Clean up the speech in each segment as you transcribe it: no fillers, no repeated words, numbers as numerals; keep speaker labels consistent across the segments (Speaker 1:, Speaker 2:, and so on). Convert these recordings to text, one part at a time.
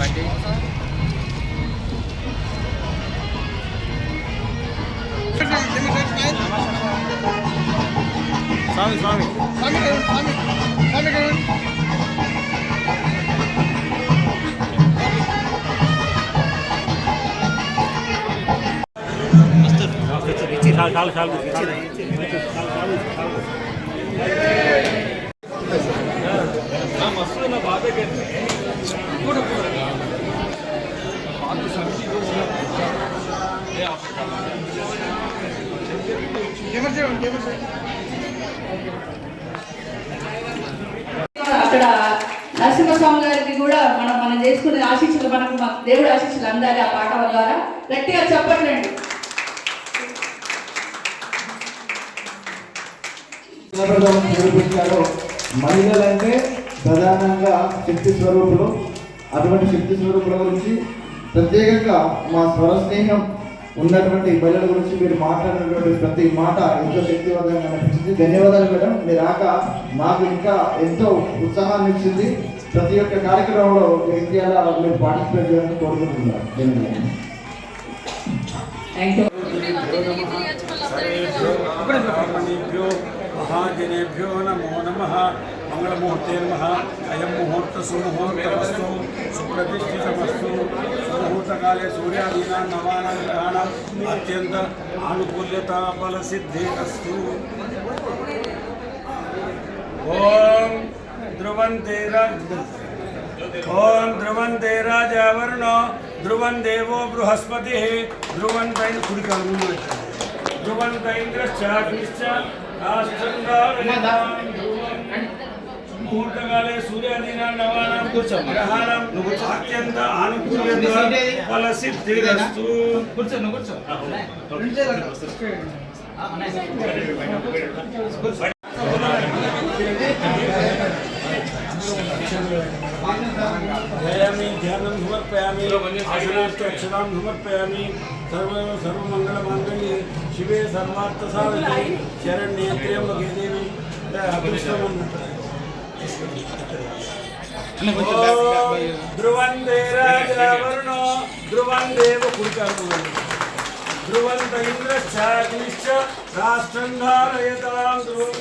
Speaker 1: Party. స్వామి స్వామి స్వామి స్వామి స్వామి
Speaker 2: అక్కడ నరసింహస్వామి గారికి కూడా మనం చేసుకునే ఆశీస్సులు మనకు దేవుడి ఆశీస్సులు అందాలి ఆ పాట ద్వారా. గట్టిగా చెప్పట్లేండి.
Speaker 3: మహిళలంటే ప్రధానంగా శక్తి స్వరూపులు. అటువంటి శక్తి స్వరూపుల గురించి ప్రత్యేకంగా మా స్వర స్నేహం ఉన్నటువంటి మహిళల గురించి మీరు మాట్లాడినటువంటి ప్రతి మాట ఎంతో శక్తివంతంగా అనిపించింది. ధన్యవాదాలు మేడం. మీరు రాక మాకు ఇంకా ఎంతో ఉత్సాహాన్ని ఇచ్చింది. ప్రతి ఒక్క కార్యక్రమంలో మీరు పార్టిసిపేట్ చేయాలని కోరుకుంటున్నారు.
Speaker 4: महाजनेभ्यो नमो नमः। मंगलमुहूर्ते नमः। अयं मुहूर्त सुमुहूर्तमस्तु सुप्रतिष्ठितमस्तु। सुमुहूर्तकाले सूर्यादीनां नवानां ग्रहाणाम् अत्यन्त आनुकूल्यता फलसिद्धिरस्तु। ॐ ध्रुवन्ते राजावरुणो ध्रुवं देवो बृहस्पतिः ध्रुवन्त ध्रुवन्तैन्द्रश्चाग्निश्च मुहूर्तकाले सूर्यादीनां नवानां ग्रहाणाम् अत्यन्त आनुकूल्यता फलसिद्धिरस्तु। ध्यानं समर्पयामि। आसनास्थाक्षरां समर्पयामि। सर्वमङ्गलमाङ्गल्ये शिवे सर्वार्थसाधिके शरण्ये त्र्यम्बके देवी ध्रुवन्ते राजावरुणो ध्रुवं देवो ध्रुवन्त इन्द्रश्चाग्निश्च राष्ट्रं धारयतां ध्रुवं।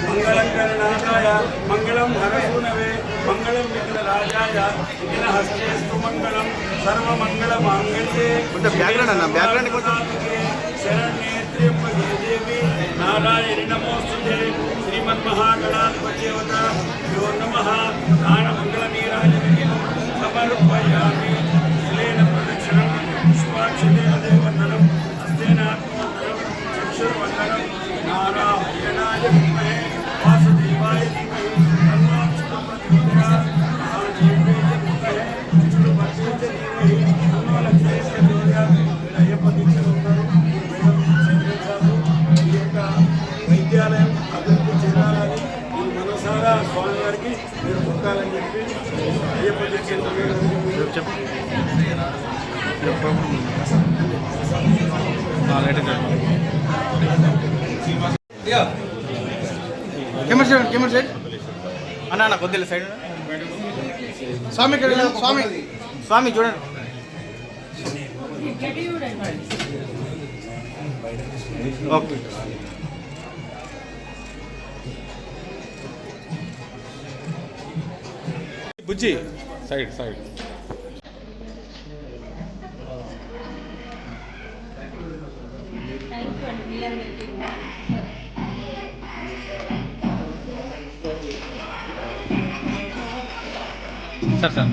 Speaker 4: मंगलम गणनाथाय मंगलम हरसूनवे मंगलम विघ्नराजाय विघ्नहस्तेस्तु मंगलम सर्वमंगलमांगल्ये शरण्ये त्र्यम्बके देवी नारायणि नमोस्तुते। श्रीमन्महागणाधिपत्यवताभ्यो नमः। दानमङ्गलनीराजनं समर्पयामि। जलेन प्रदक्षिणं पुष्पाक्षतेन देववन्दनं हस्तेनात्मवन्दनं चक्षुर्वन्दनं नारायणाय विद्महे वासुदेवाय धीमहि तन्नो प्रचोदयात्। महादेव्यै च विद्महे विष्णुपत्न्यै च धीमहि तन्नो लक्ष्मी प्रचोदयात्। వైద్యాలయం అభివృద్ధి చెందాలని ఈ మనసారా స్వామి వారికి మీరు పుట్టాలని చెప్పి అయ్యప్ప
Speaker 1: అన్న కొద్దిగా సైడ్ స్వామి స్వామి స్వామి చూడండి. ఓకే బుజ్జి సైడ్ సైడ్ సార్ సార్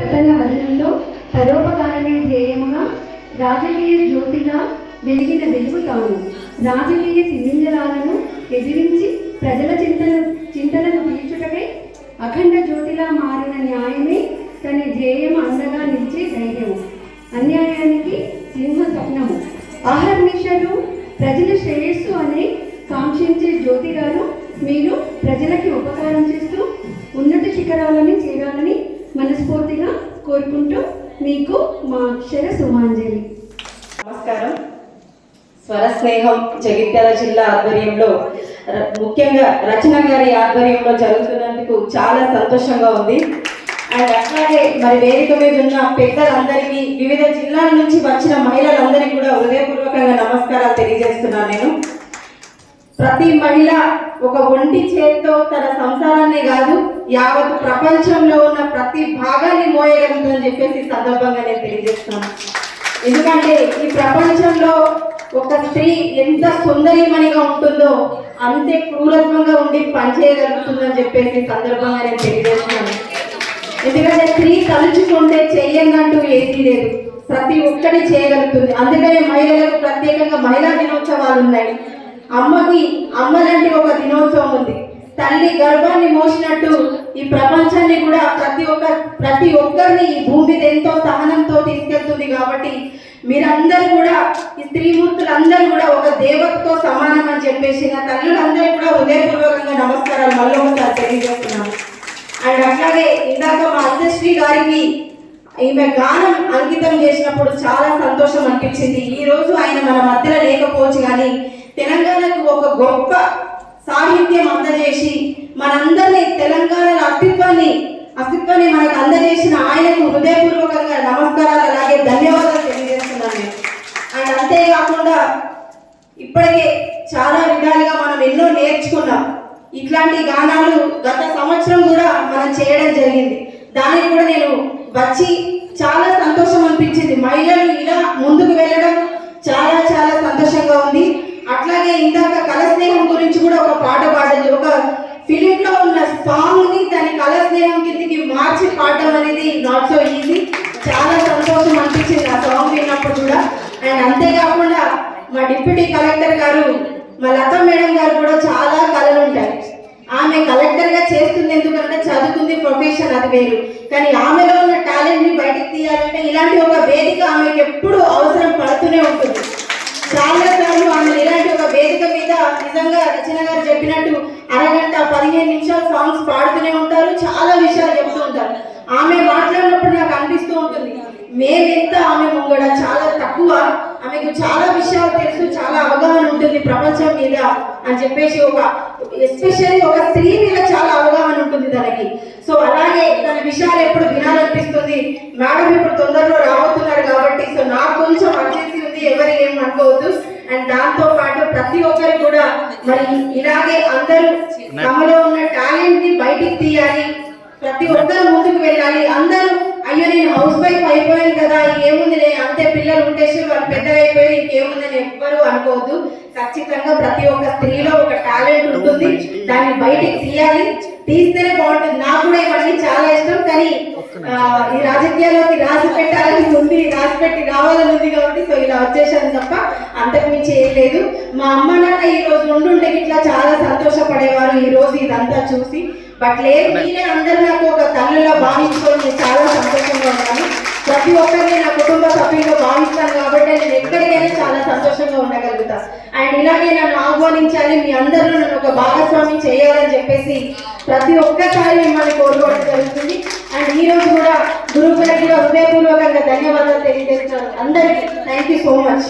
Speaker 5: ప్రజల హృదయంలో సర్వోపకారమే ధ్యేయముగా రాజకీయ జ్యోతిగా వెలిగిన వెలుగు తాను. రాజకీయ తిమింగలాలను ఎదిరించి ప్రజల చింతలను తీర్చుటకై అఖండ జ్యోతిలా మారిన న్యాయమే తన ధ్యేయం అండగా నిలిచే ధైర్యము. అన్యాయానికి సింహ స్వప్నము. ఆహర్నిశలు ప్రజల శ్రేయస్సు అనే కాంక్షించే జ్యోతి గారు మీరు ప్రజలకి ఉపకారం చేస్తూ ఉన్నత శిఖరాలని చేరాలని మనస్ఫూర్తిగా కోరుకుంటూ మీకు మా అక్షర సుమాంజలి.
Speaker 6: నమస్కారం. స్వర స్నేహం జగిత్యాల జిల్లా ఆధ్వర్యంలో ముఖ్యంగా రచన గారి ఆధ్వర్యంలో జరుగుతున్నందుకు చాలా సంతోషంగా ఉంది. అండ్ అట్లాగే మరి వేదిక మీద ఉన్న పెద్దలందరికీ, వివిధ జిల్లాల నుంచి వచ్చిన మహిళలందరికీ కూడా హృదయపూర్వకంగా నమస్కారాలు తెలియజేస్తున్నాను. నేను ప్రతి మహిళ ఒక ఒంటి చేతితో తన సంసారాన్ని కాదు యావత్ ప్రపంచంలో ఉన్న ప్రతి భాగాన్ని మోయగలుగుతుందని చెప్పేసి సందర్భంగా నేను తెలియజేస్తున్నాను. ఎందుకంటే ఈ ప్రపంచంలో ఒక స్త్రీ ఎంత సుందరిమణిగా ఉంటుందో అంతే క్రూరత్వంగా ఉండి పనిచేయగలుగుతుందని చెప్పేసి సందర్భంగా నేను తెలియజేస్తున్నాను. ఎందుకంటే స్త్రీ తలుచుకుంటే చెయ్యందంటూ ఏదీ లేదు, ప్రతి ఒక్కటి చేయగలుగుతుంది. అందుకనే మహిళలకు ప్రత్యేకంగా మహిళా దినోత్సవాలు ఉన్నాయి. అమ్మలాంటి ఒక దినోత్సవం ఉంది. తల్లి గర్భాన్ని మోసినట్టు ఈ ప్రపంచాన్ని కూడా ప్రతి ఒక్కరిని ఈ భూమి మీద ఎంతో సహనంతో తీసుకెళ్తుంది. కాబట్టి మీరందరూ కూడా ఈ స్త్రీమూర్తులందరూ కూడా ఒక దేవతతో సమానం అని చెప్పేసి నా తల్లులందరూ కూడా హృదయపూర్వకంగా నమస్కారాలు మళ్ళీ ఒకసారి తెలియజేస్తున్నాను. అండ్ అట్లాగే ఇందాక మా అందశ్రీ గారికి ఈమె గానం అంకితం చేసినప్పుడు చాలా సంతోషం అనిపించింది. ఈ రోజు ఆయన మన మధ్యలో లేకపోవచ్చు, కానీ తెలంగాణకు ఒక గొప్ప సాహిత్యం అందజేసి మనందరినీ తెలంగాణ అస్తిత్వాన్ని మనకు అందజేసిన ఆయనకు హృదయపూర్వకంగా నమస్కారాలు అలాగే ధన్యవాదాలు తెలియజేస్తున్నాను. అండ్ అంతేకాకుండా ఇప్పటికే చాలా విధాలుగా మనం ఎన్నో నేర్చుకున్నాం. ఇట్లాంటి గానాలు గత సంవత్సరం కూడా మనం చేయడం జరిగింది. దానికి కూడా నేను వచ్చి చాలా సంతోషం అనిపించింది. మహిళలు ఇలా ముందుకు వెళ్ళడం చాలా చాలా సంతోషంగా ఉంది. అట్లాగే ఇందాక కళ స్నేహం గురించి కూడా ఒక పాట పాడింది. ఒక ఫిలింలో ఉన్న సాంగ్ ని దాని కళ స్నేహం కిందికి మార్చి పాడడం అనేది నాట్ సో ఈజీ. చాలా సంతోషం అనిపించింది ఆ సాంగ్ విన్నప్పుడు కూడా. అండ్ అంతేకాకుండా మా డిప్యూటీ కలెక్టర్ గారు, మా లతా మేడం గారు కూడా చాలా కళలు ఉంటాయి. ఆమె కలెక్టర్ గా చేస్తుంది ఎందుకంటే చదువుకుంది, ప్రొఫెషన్ అది వేరు. కానీ ఆమెలో ఉన్న టాలెంట్ ని బయటికి తీయాలంటే ఇలాంటి ఒక వేదిక ఆమెకు ఎప్పుడు అవసరం పడుతూనే ఉంటుంది. చాలా సార్లు ఆమె ఇలాంటి ఒక వేదిక మీద నిజంగా రచన గారు చెప్పినట్టు అరగంట 15 నిమిషాలు సాంగ్స్ పాడుతూనే ఉంటారు, చాలా విషయాలు చెప్తూ ఉంటారు. ఆమె మాట్లాడినప్పుడు నాకు అనిపిస్తూ ఉంటుంది మేమెంత ఆమె ముంగడ చాలా తక్కువ, ఆమెకు చాలా విషయాలు తెలుసు, చాలా అవగాహన ఉంటుంది ప్రపంచం మీద అని చెప్పేసి ఎస్పెషల్లీ ఒక స్త్రీ మీద చాలా అవగాహన ఉంటుంది తనకి. సో అలాగే తన విషయాలు ఎప్పుడు వినాలనిపిస్తుంది. మేడం ఇప్పుడు తొందరలో రాబోతున్నారు కాబట్టి సో నాకు కొంచెం అర్జెన్సీ ఉంది, ఎవరు ఏం అనుకోవద్దు. అండ్ దాంతో పాటు ప్రతి ఒక్కరు కూడా మరి ఇలాగే అందరూ తమలో ఉన్న టాలెంట్ ని బయటికి తీయాలి, ప్రతి ఒక్కరు ముందుకు వెళ్ళాలి. అందరూ అయ్యో నేను హౌస్ వైఫ్ అయిపోయాను కదా, ఏముంది అంతే, పిల్లలు ఉంటేసి వాళ్ళు పెద్దగా అయిపోయి ఇంకేముందని ఎవ్వరూ అనుకోవద్దు. ఖచ్చితంగా ప్రతి ఒక్క స్త్రీలో ఒక టాలెంట్ ఉంటుంది, దాన్ని బయటికి తీయాలి, తీస్తేనే బాగుంటుంది. నాకు కూడా ఇవన్నీ చాలా ఇష్టం, కానీ ఈ రాజకీయాల్లోకి రాసి పెట్టాలని ఉంది, రాసి పెట్టి రావాలని ఉంది కాబట్టి సో ఇలా వచ్చేసాను తప్ప అంతకుమించి ఏం లేదు. మా అమ్మ నాన్న ఈ రోజు ఉండుంటే ఇట్లా చాలా సంతోషపడేవారు ఈ రోజు ఇదంతా చూసి. బట్ లేదు, మీరే అందరూ నాకు ఒక తల్లిలో భావించుకొని చాలా సంతోషంగా ఉన్నాను. ప్రతి ఒక్కరిని నా కుటుంబ సభ్యులుగా భావిస్తాను కాబట్టి నేను ఎక్కడికైనా చాలా సంతోషంగా ఉండగలుగుతా. అండ్ ఇలాగే నన్ను ఆహ్వానించాలి, మీ అందరూ నన్ను ఒక భాగస్వామి చేయాలని చెప్పేసి ప్రతి ఒక్కసారి మిమ్మల్ని కోరుకోవడం జరుగుతుంది. అండ్ ఈ రోజు కూడా గురువులకు కూడా హృదయపూర్వకంగా ధన్యవాదాలు తెలియజేస్తున్నాను అందరికీ. Thank you so much.